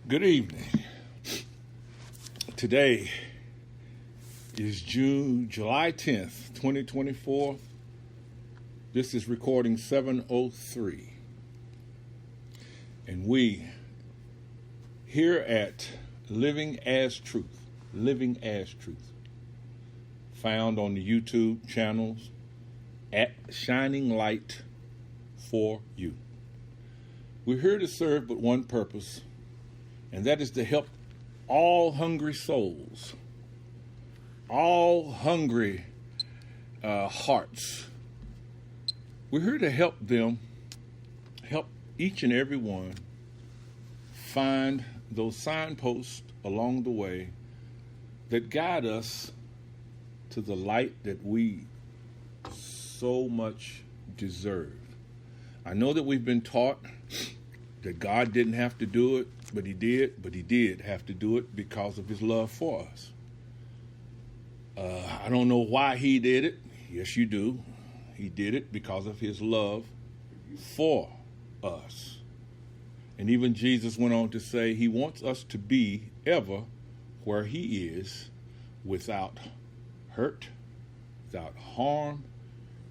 Good evening. Today is July 10th, 2024. This is recording 7:03. And we here at Living as Truth, found on the YouTube channels at Shining Light for You. We're here to serve but one purpose, and that is to help all hungry souls, all hungry hearts. We're here to help them, help each and every one find those signposts along the way that guide us to the light that we so much deserve. I know that we've been taught that God didn't have to do it, but he did have to do it because of his love for us. I don't know why he did it. Yes, you do. He did it because of his love for us. And even Jesus went on to say he wants us to be ever where he is, without hurt, without harm,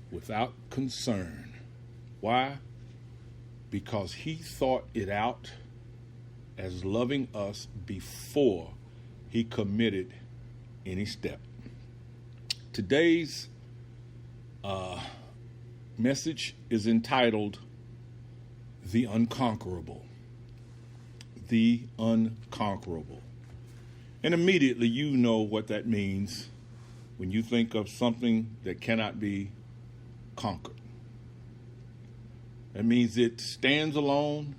without concern. Why? Because he thought it out as loving us before he committed any step. Today's message is entitled The Unconquerable. The Unconquerable. And immediately you know what that means when you think of something that cannot be conquered. That means it stands alone,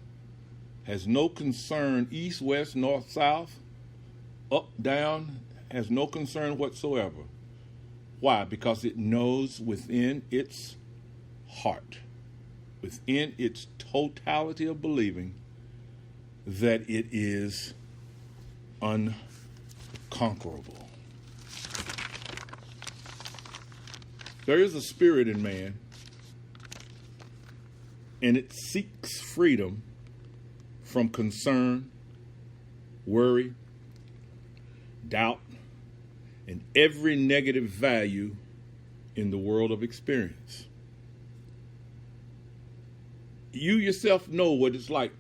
has no concern east, west, north, south, up, down, has no concern whatsoever. Why? Because it knows within its heart, within its totality of believing, that it is unconquerable. There is a spirit in man, and it seeks freedom from concern, worry, doubt, and every negative value in the world of experience. You yourself know what it's like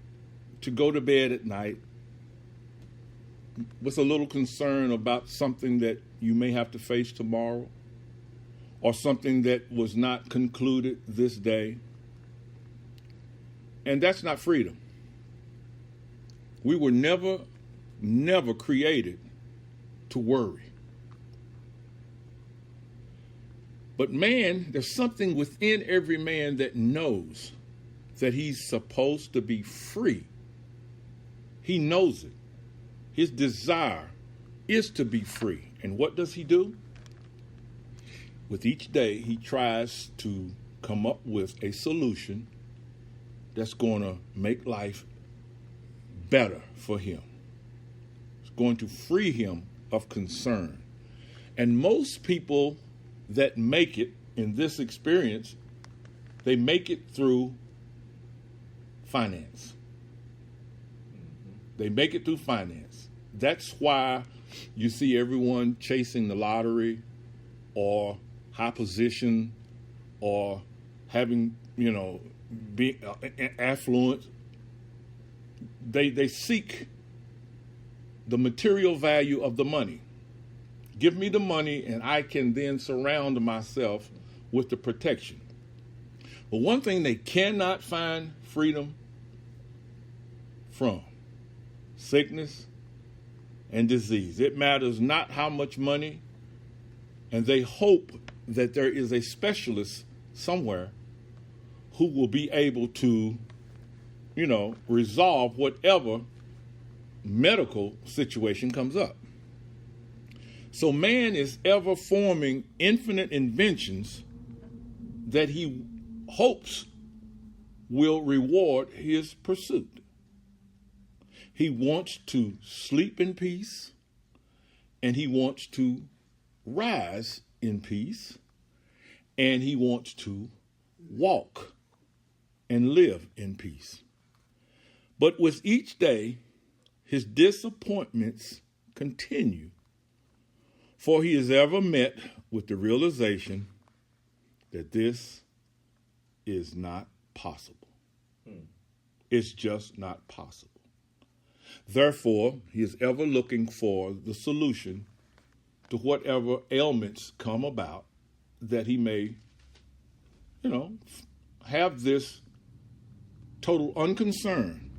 to go to bed at night with a little concern about something that you may have to face tomorrow, or something that was not concluded this day. And that's not freedom. We were never created to worry. But man, there's something within every man that knows that he's supposed to be free. He knows it. His desire is to be free. And what does he do? With each day, he tries to come up with a solution that's going to make life better for him. It's going to free him of concern. And most people that make it in this experience, they make it through finance. They make it through finance. That's why you see everyone chasing the lottery or high position or having, being affluent. They seek the material value of the money. Give me the money and I can then surround myself with the protection. But one thing they cannot find freedom from: sickness and disease. It matters not how much money, and they hope that there is a specialist somewhere who will be able to, resolve whatever medical situation comes up. So man is ever forming infinite inventions that he hopes will reward his pursuit. He wants to sleep in peace, and he wants to rise in peace, and he wants to walk and live in peace. But with each day, his disappointments continue, for he is ever met with the realization that this is not possible. It's just not possible. Therefore, he is ever looking for the solution to whatever ailments come about, that he may, have this total unconcern.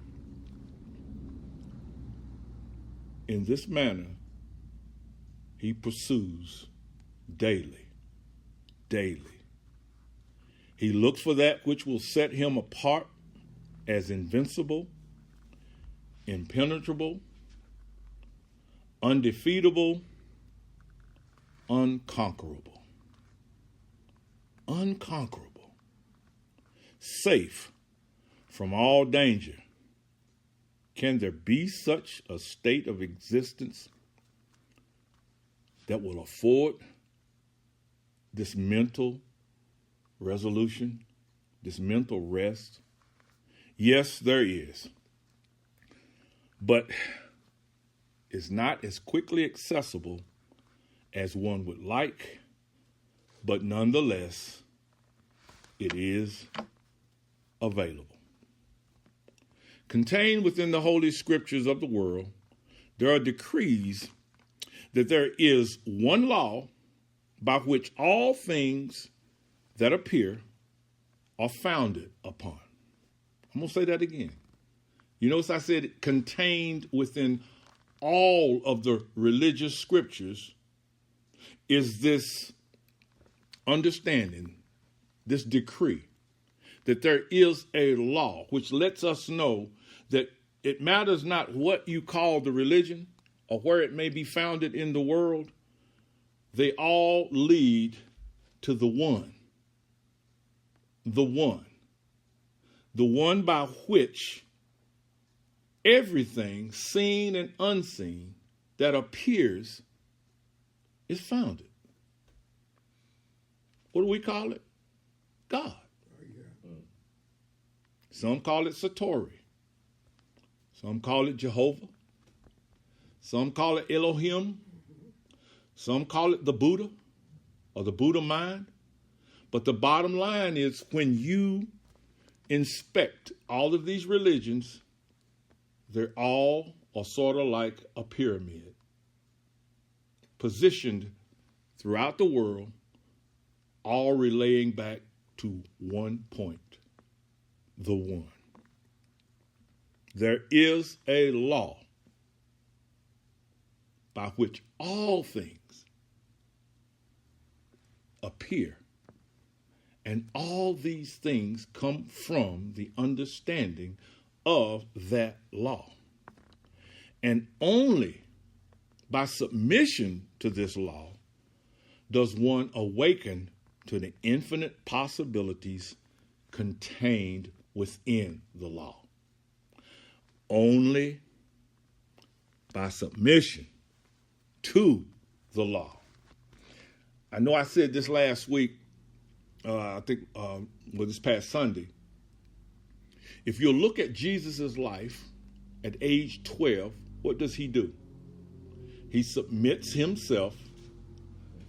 In this manner, he pursues daily. He looks for that which will set him apart as invincible, impenetrable, undefeatable, unconquerable. Unconquerable. Safe from all danger. Can there be such a state of existence that will afford this mental resolution, this mental rest? Yes, there is. But it's not as quickly accessible as one would like, but nonetheless, it is available. Contained within the Holy Scriptures of the world, there are decrees that there is one law by which all things that appear are founded upon. I'm going to say that again. You notice I said contained within all of the religious scriptures is this understanding, this decree, that there is a law which lets us know that it matters not what you call the religion or where it may be founded in the world, they all lead to the one by which everything seen and unseen that appears is founded. What do we call it? God. Some call it Satori. Some call it Jehovah. Some call it Elohim. Some call it the Buddha or the Buddha mind. But the bottom line is, when you inspect all of these religions, they're all are sort of like a pyramid, positioned throughout the world, all relaying back to one point, the one. There is a law by which all things appear, and all these things come from the understanding of that law. And only by submission to this law does one awaken to the infinite possibilities contained within the law. Only by submission to the law. I know I said this last week, this past Sunday. If you look at Jesus' life at age 12, what does he do? He submits himself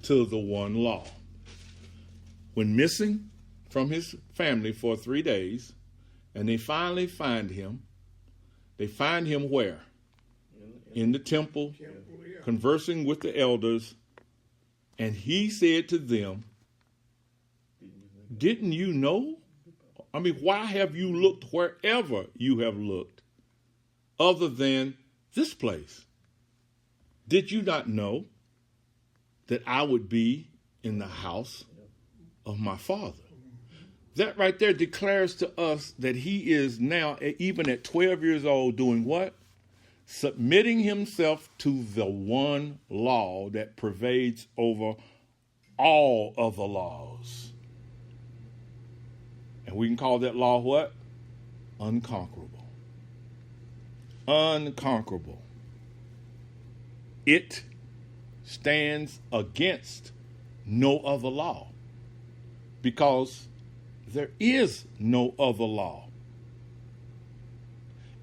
to the one law. When missing from his family for 3 days, and they finally find him, they find him where? In the temple, conversing with the elders, and he said to them, didn't you know? I mean, why have you looked wherever you have looked other than this place? Did you not know that I would be in the house of my Father? That right there declares to us that he is now, even at 12 years old, doing what? Submitting himself to the one law that pervades over all of the laws. And we can call that law what? Unconquerable. Unconquerable. It stands against no other law, because there is no other law.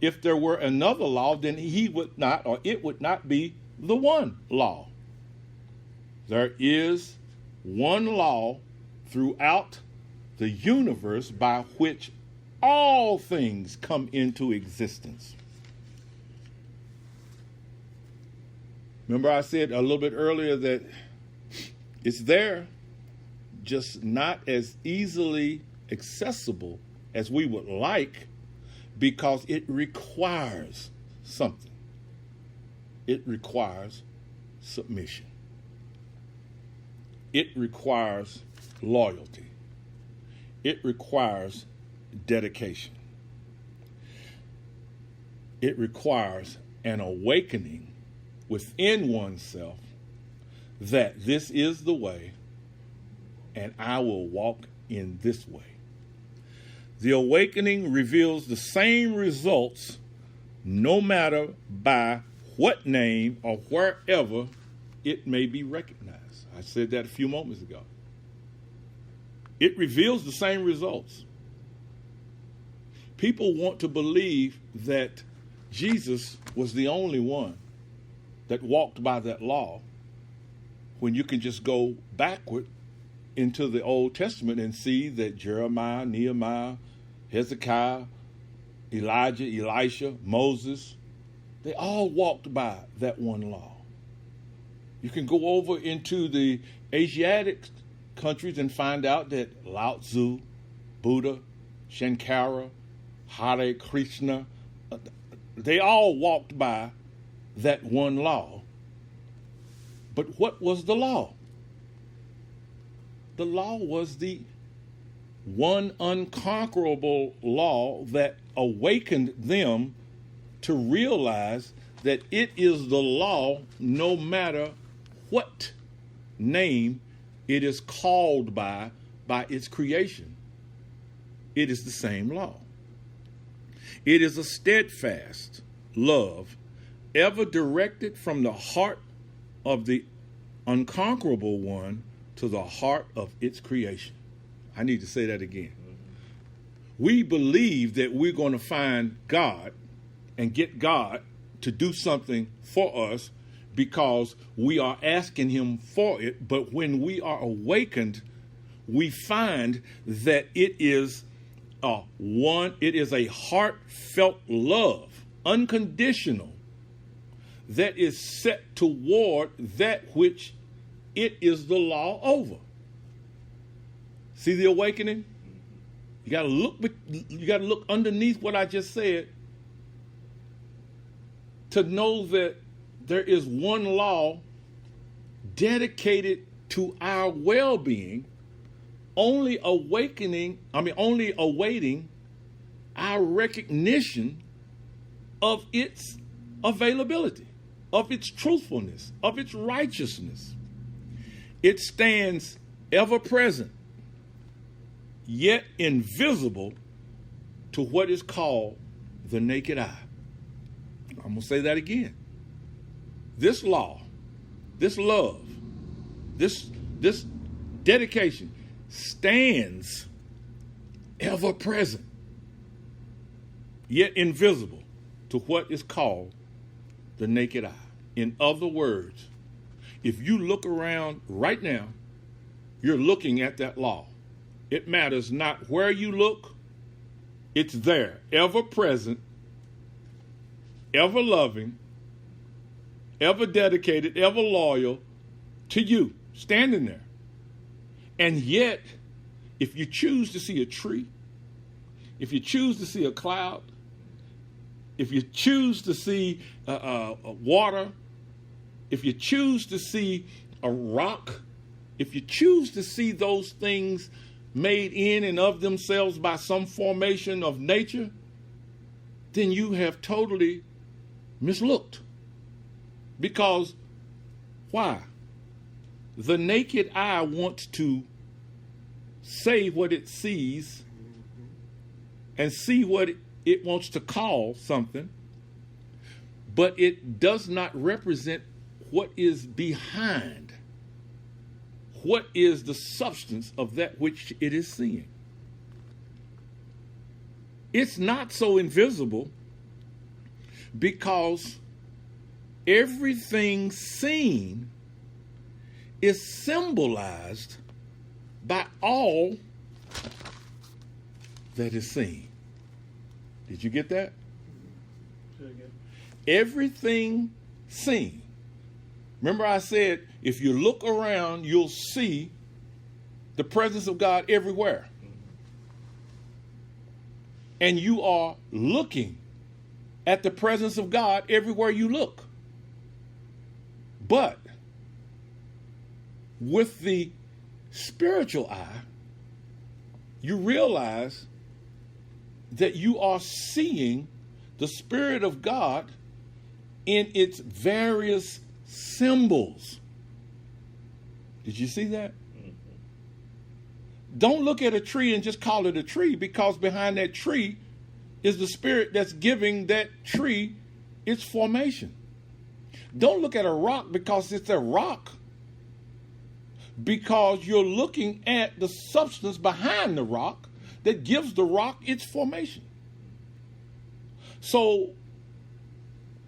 if there were another law, then he would not, or it would not be the one law. There is one law throughout the universe by which all things come into existence. Remember I said a little bit earlier that it's there, just not as easily accessible as we would like, because it requires something. It requires submission. It requires loyalty. It requires dedication. It requires an awakening within oneself that this is the way and I will walk in this way. The awakening reveals the same results no matter by what name or wherever it may be recognized. I said that a few moments ago. It reveals the same results. People want to believe that Jesus was the only one that walked by that law, when you can just go backward into the Old Testament and see that Jeremiah, Nehemiah, Hezekiah, Elijah, Elisha, Moses, they all walked by that one law. You can go over into the Asiatic countries and find out that Lao Tzu, Buddha, Shankara, Hare Krishna, they all walked by that one law. But what was the law? The law was the one unconquerable law that awakened them to realize that it is the law no matter what name it is called by its creation. It is the same law. It is a steadfast love ever directed from the heart of the unconquerable one to the heart of its creation. I need to say that again. We believe that we're going to find God and get God to do something for us because we are asking him for it. But when we are awakened, we find that it is a heartfelt love, unconditional, that is set toward that which it is the law over. See the awakening? You got to look underneath what I just said to know that there is one law dedicated to our well-being, only awaiting our recognition of its availability, of its truthfulness, of its righteousness. It stands ever present, yet invisible to what is called the naked eye. I'm going to say that again. This law, this love, this dedication stands ever present, yet invisible to what is called the naked eye. In other words, if you look around right now, you're looking at that law. It matters not where you look, it's there, ever present, ever loving, ever dedicated, ever loyal to you, standing there. And yet, if you choose to see a tree, if you choose to see a cloud, if you choose to see water, if you choose to see a rock, if you choose to see those things made in and of themselves by some formation of nature, then you have totally mislooked. Because why? The naked eye wants to say what it sees and see what it wants to call something, but it does not represent what is behind, what is the substance of that which it is seeing. It's not so invisible Because everything seen is symbolized by all that is seen. Did you get that? Everything seen. Remember I said, if you look around, you'll see the presence of God everywhere. And you are looking at the presence of God everywhere you look. But with the spiritual eye, you realize that you are seeing the Spirit of God in its various symbols. Did you see that? Don't look at a tree and just call it a tree, because behind that tree is the Spirit that's giving that tree its formation. Don't look at a rock because it's a rock, because you're looking at the substance behind the rock that gives the rock its formation. So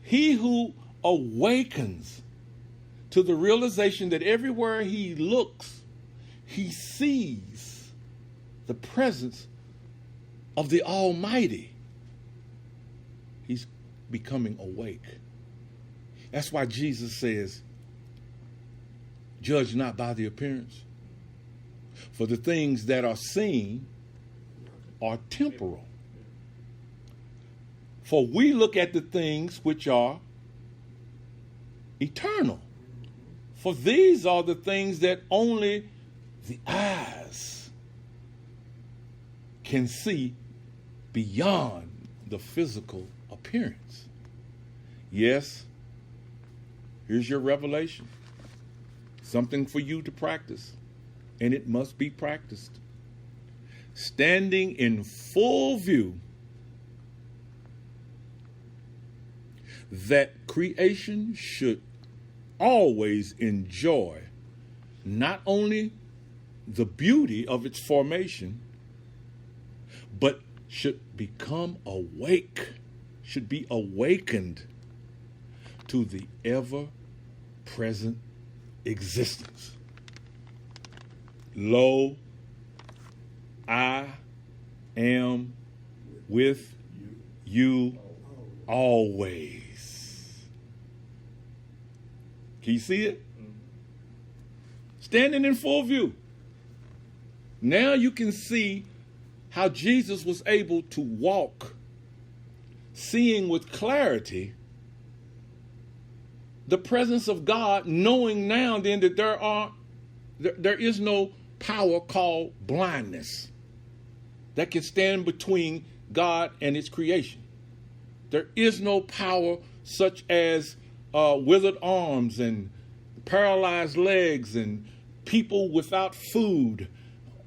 he who awakens to the realization that everywhere he looks, he sees the presence of the Almighty, he's becoming awake. That's why Jesus says, judge not by the appearance, for the things that are seen are temporal. For we look at the things which are eternal. For these are the things that only the eyes can see beyond the physical appearance. Yes, here's your revelation. Something for you to practice, and it must be practiced. Standing in full view that creation should always enjoy not only the beauty of its formation, but should become awake, should be awakened to the ever-present existence. Lo, I am with you always. Can you see it? Standing in full view. Now you can see how Jesus was able to walk, seeing with clarity the presence of God, knowing now then that there is no power called blindness that can stand between God and its creation. There is no power such as withered arms and paralyzed legs and people without food,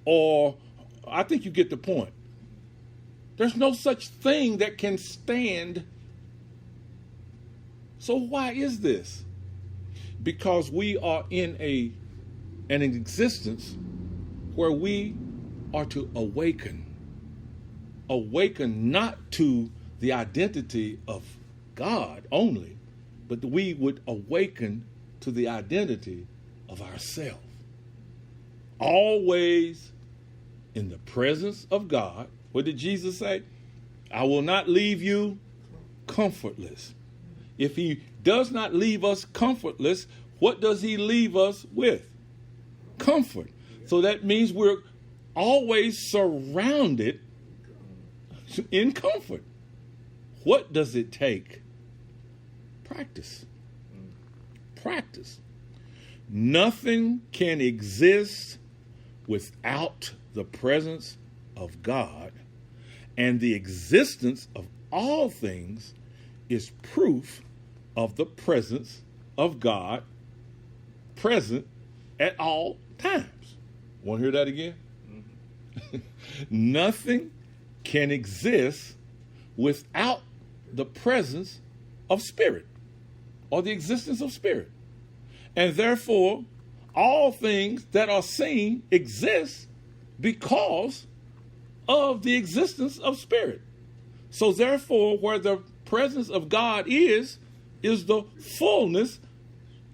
or I think you get the point. There's no such thing that can stand. So why is this? Because we are in an existence where we are to awaken. Awaken not to the identity of God only, but we would awaken to the identity of ourselves. Always in the presence of God. What did Jesus say? I will not leave you comfortless. If he does not leave us comfortless, what does he leave us with? Comfort. So that means we're always surrounded in comfort. What does it take? Practice. Practice. Nothing can exist without the presence of God, and the existence of all things is proof of the presence of God present at all times. Want to hear that again? Mm-hmm. Nothing can exist without the presence of spirit or the existence of spirit. And therefore, all things that are seen exist because of the existence of spirit. So therefore, where the presence of God is the fullness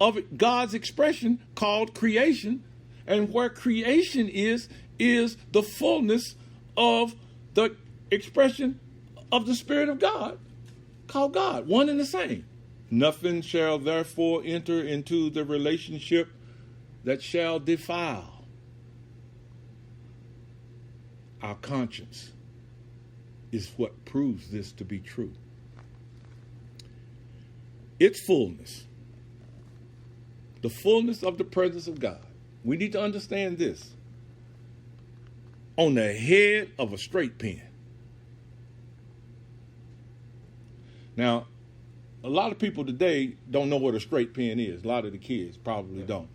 of God's expression called creation. And where creation is the fullness of the expression of the Spirit of God called God, one and the same. Nothing shall therefore enter into the relationship that shall defile our conscience, is what proves this to be true. Its fullness, the fullness of the presence of God. We need to understand this. On the head of a straight pen. Now, a lot of people today don't know what a straight pen is. A lot of the kids probably don't.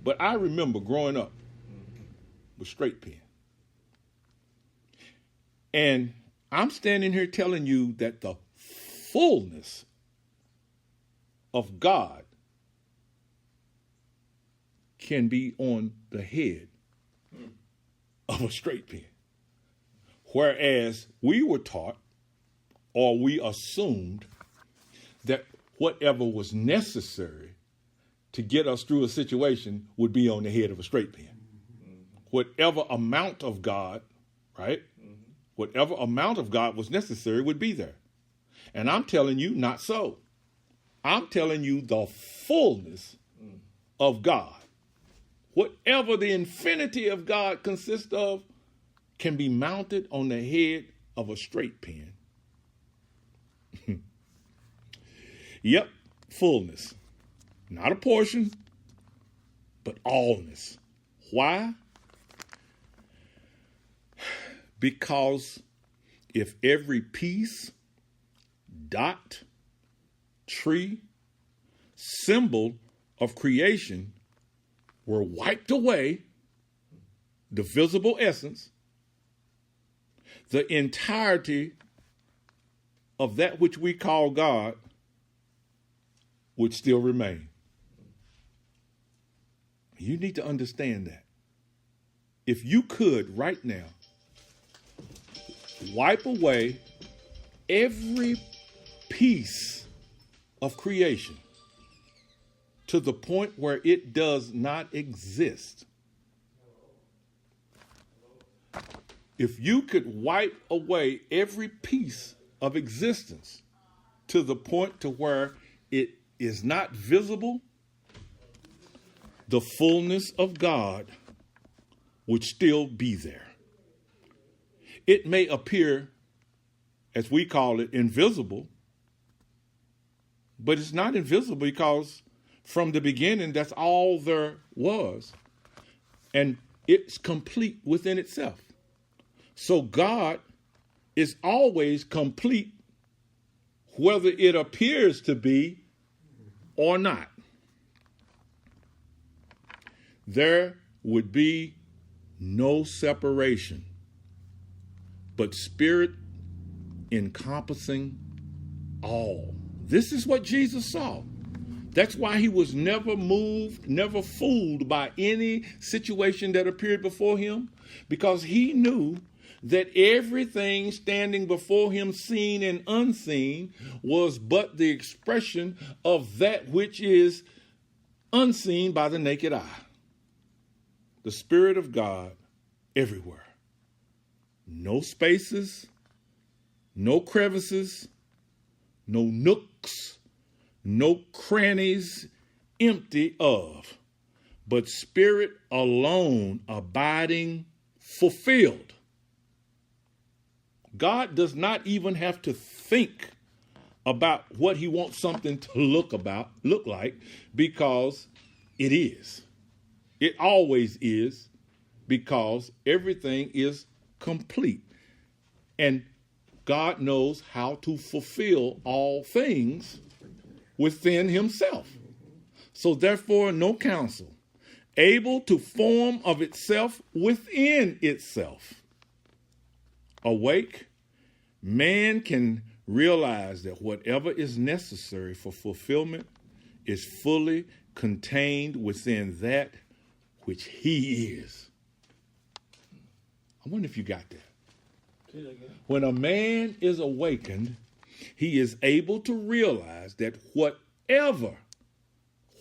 But I remember growing up with straight pen. And I'm standing here telling you that the fullness of God can be on the head of a straight pen. Whereas we were taught, or we assumed, that whatever was necessary to get us through a situation would be on the head of a straight pen. Whatever amount of God, right? Whatever amount of God was necessary would be there. And I'm telling you, not so. I'm telling you the fullness of God. Whatever the infinity of God consists of can be mounted on the head of a straight pen. Yep, fullness. Not a portion, but allness. Why? Because if every piece, dot, tree, symbol of creation were wiped away, the visible essence, the entirety of that which we call God would still remain. You need to understand that. If you could right now wipe away every piece of creation to the point where it does not exist. If you could wipe away every piece of existence to the point to where it is not visible, the fullness of God would still be there. It may appear, as we call it, invisible, but it's not invisible because from the beginning, that's all there was. And it's complete within itself. So God is always complete, whether it appears to be or not. There would be no separation, but spirit encompassing all. This is what Jesus saw. That's why he was never moved, never fooled by any situation that appeared before him, because he knew that everything standing before him, seen and unseen, was but the expression of that which is unseen by the naked eye. The Spirit of God everywhere. No spaces, no crevices, no nooks, no crannies empty of, but Spirit alone abiding fulfilled. God does not even have to think about what he wants something to look like, because it is. It always is, because everything is complete. And God knows how to fulfill all things within himself. So therefore, no counsel able to form of itself within itself. Awake, man can realize that whatever is necessary for fulfillment is fully contained within that which he is. I wonder if you got that. When a man is awakened, he is able to realize that whatever,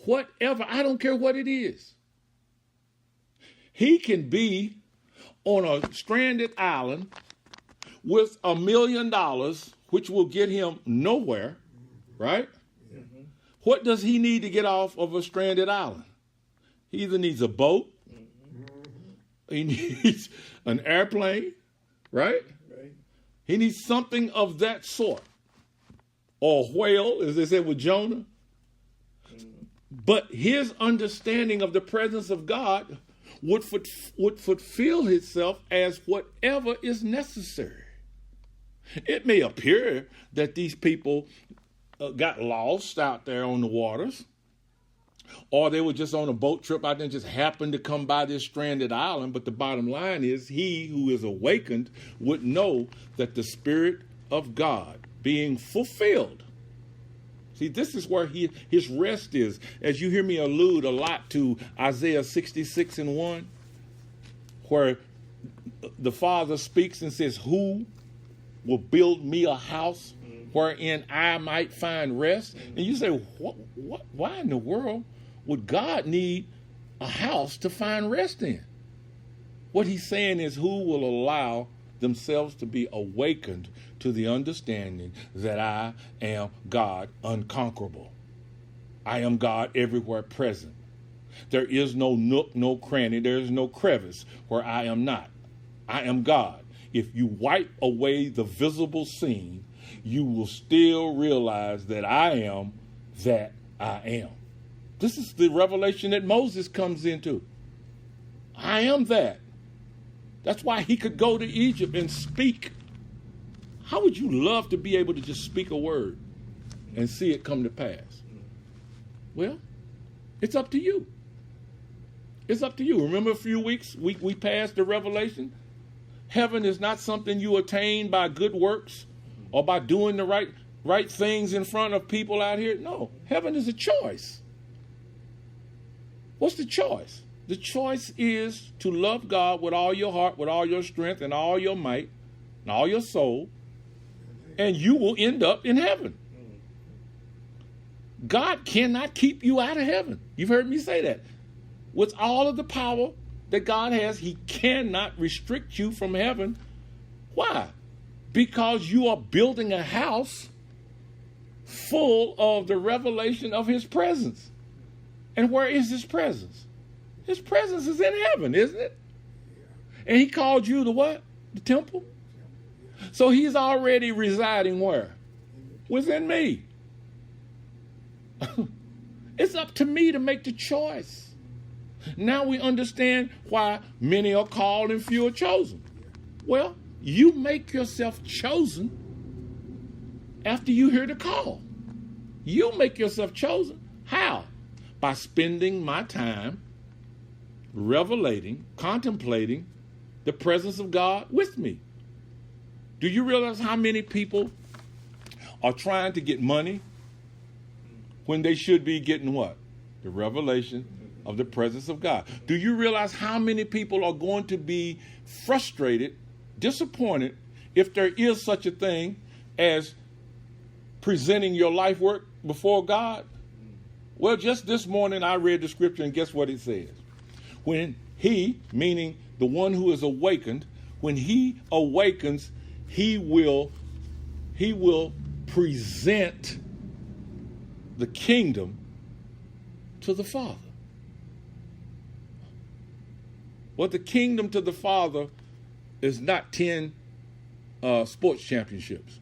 I don't care what it is, he can be on a stranded island with $1 million, which will get him nowhere, right? Mm-hmm. What does he need to get off of a stranded island? He either needs a boat, he needs an airplane, right? He needs something of that sort. Or a whale, as they said with Jonah. But his understanding of the presence of God would fulfill itself as whatever is necessary. It may appear that these people got lost out there on the waters, or they were just on a boat trip out there and just happened to come by this stranded island. But the bottom line is, he who is awakened would know that the Spirit of God being fulfilled. See, this is where his rest is. As you hear me allude a lot to Isaiah 66:1, where the Father speaks and says, who will build me a house wherein I might find rest? And you say, what? Why in the world would God need a house to find rest in? What he's saying is, who will allow themselves to be awakened to the understanding that I am God unconquerable. I am God everywhere present. There is no nook, no cranny, there is no crevice where I am not. I am God. If you wipe away the visible scene, you will still realize that I am that I am. This is the revelation that Moses comes into. I am that. That's why he could go to Egypt and speak. How would you love to be able to just speak a word and see it come to pass? Well, it's up to you. It's up to you. Remember a few weeks, we passed the revelation? Heaven is not something you attain by good works or by doing the right things in front of people out here. No, heaven is a choice. What's the choice? The choice is to love God with all your heart, with all your strength, and all your might, and all your soul, and you will end up in heaven. God cannot keep you out of heaven. You've heard me say that. With all of the power that God has, he cannot restrict you from heaven. Why? Because you are building a house full of the revelation of his presence. And where is his presence? His presence is in heaven, isn't it? And he called you the what? The temple? So he's already residing where? Within me. It's up to me to make the choice. Now we understand why many are called and few are chosen. Well, you make yourself chosen after you hear the call. You make yourself chosen. How? By spending my time revelating, contemplating the presence of God with me. Do you realize how many people are trying to get money when they should be getting what? The revelation of the presence of God. Do you realize how many people are going to be frustrated, disappointed, if there is such a thing as presenting your life work before God? Well, just this morning I read the scripture, and guess what it says? When he, meaning the one who is awakened, when he awakens, he will present the kingdom to the Father. Well, the kingdom to the Father is not 10 sports championships.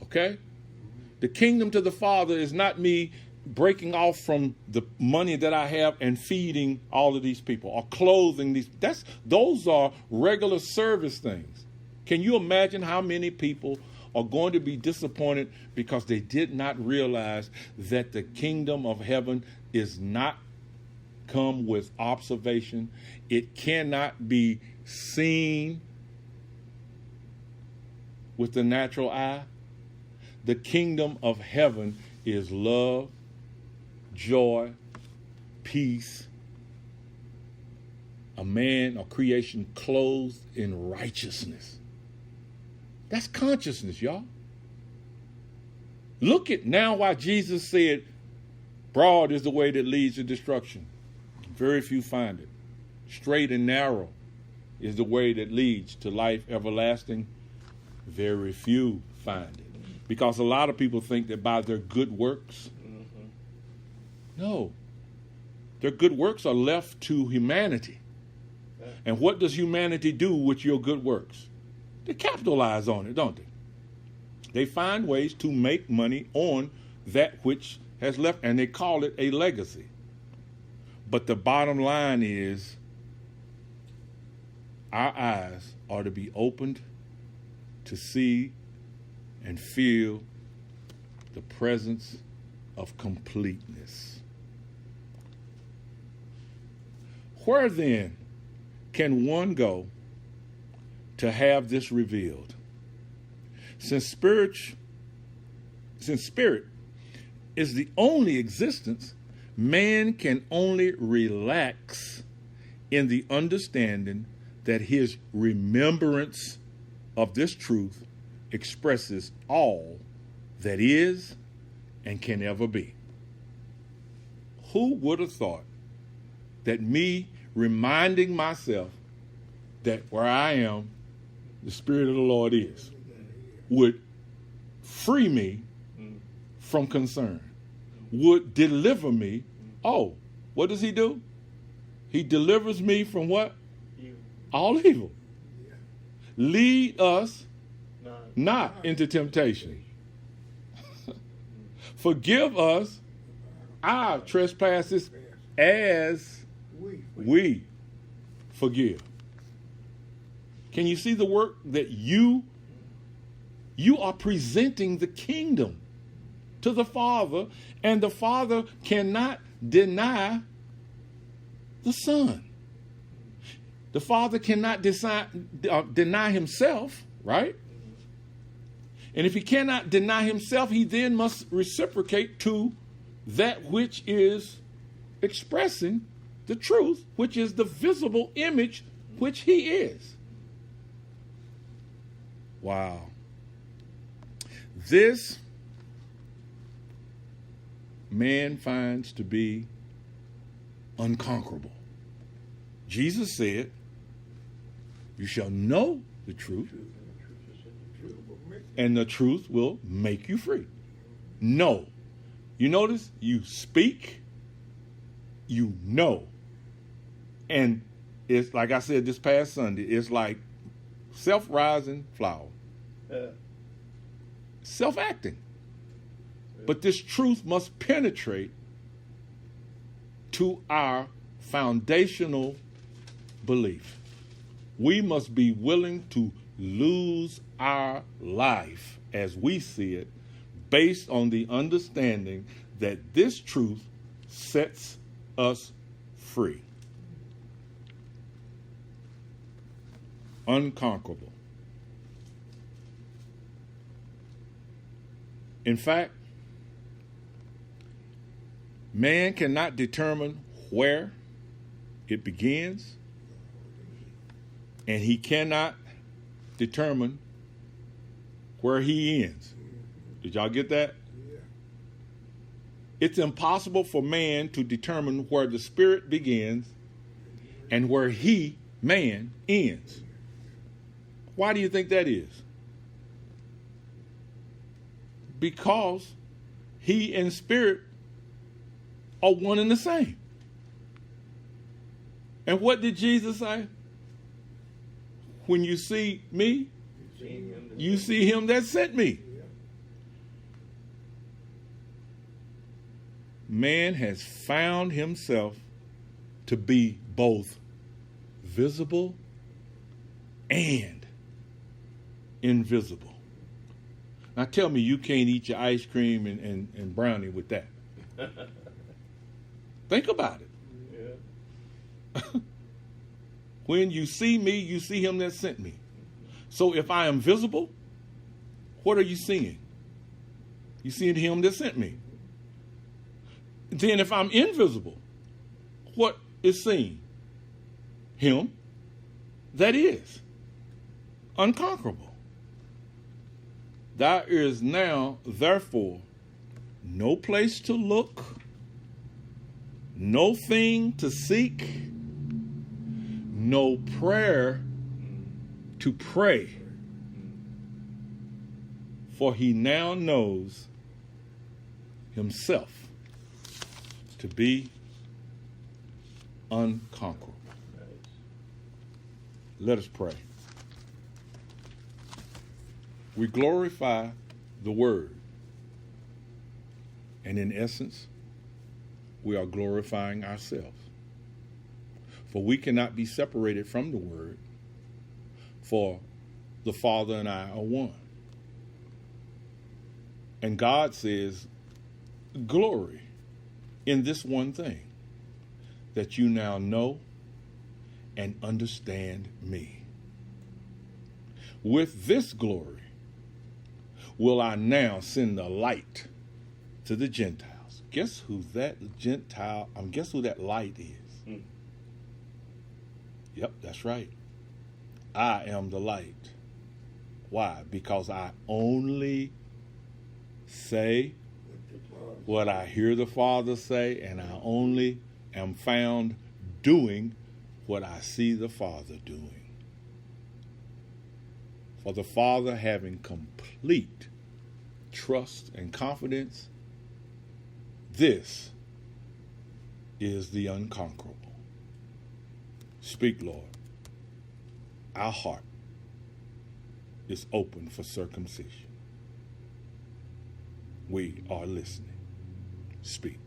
Okay? The kingdom to the Father is not me breaking off from the money that I have and feeding all of these people or clothing these. Those are regular service things. Can you imagine how many people are going to be disappointed because they did not realize that the kingdom of heaven is not come with observation? It cannot be seen with the natural eye. The kingdom of heaven is love, joy, peace, a man or creation clothed in righteousness. That's consciousness, y'all. Look at now why Jesus said, broad is the way that leads to destruction. Very few find it. Straight and narrow is the way that leads to life everlasting. Very few find it. Because a lot of people think that by their good works, no. Their good works are left to humanity. And what does humanity do with your good works? They capitalize on it, don't they? They find ways to make money on that which has left, and they call it a legacy. But the bottom line is, our eyes are to be opened to see and feel the presence of completeness. Where then can one go to have this revealed? Since spirit is the only existence, man can only relax in the understanding that his remembrance of this truth expresses all that is and can ever be. Who would have thought that me reminding myself that where I am, the Spirit of the Lord is, would free me from concern, would deliver me. Oh, what does he do? He delivers me from what? Evil. All evil. Yeah. Lead us not into temptation. Forgive us our trespasses as we forgive. Can you see the work that you are presenting the kingdom to the Father, and the Father cannot deny the Son. The Father cannot deny himself, right? And if he cannot deny himself, he then must reciprocate to that which is expressing the truth, which is the visible image which he is. Wow. This man finds to be unconquerable. Jesus said, you shall know the truth, and the truth will make you free. Know. You notice? You speak, you know. And it's like I said this past Sunday, it's like self-rising flower. Self-acting. But this truth must penetrate to our foundational belief. We must be willing to lose our life as we see it, based on the understanding that this truth sets us free. Unconquerable. In fact, man cannot determine where it begins, and he cannot determine where he ends. Did y'all get that? Yeah. It's impossible for man to determine where the Spirit begins and where he, man, ends. Why do you think that is? Because he and Spirit are one and the same. And what did Jesus say? When you see me, you see him that sent me. Man has found himself to be both visible and invisible. Now tell me you can't eat your ice cream and brownie with that. Think about it. Yeah. When you see me, you see him that sent me. So if I am visible, what are you seeing? You seeing him that sent me. Then if I'm invisible, what is seen? Him that is unconquerable. There is now, therefore, no place to look, no thing to seek, no prayer to pray. For he now knows himself to be unconquerable. Let us pray. We glorify the word. And in essence, we are glorifying ourselves. For we cannot be separated from the word, for the Father and I are one. And God says, glory in this one thing, that you now know and understand me. With this glory will I now send the light to the Gentiles. Guess who that guess who that light is? Yep, that's right. I am the light. Why? Because I only say what I hear the Father say, and I only am found doing what I see the Father doing. For the Father, having complete trust and confidence, this is the unconquerable. Speak, Lord. Our heart is open for circumcision. We are listening. Speak.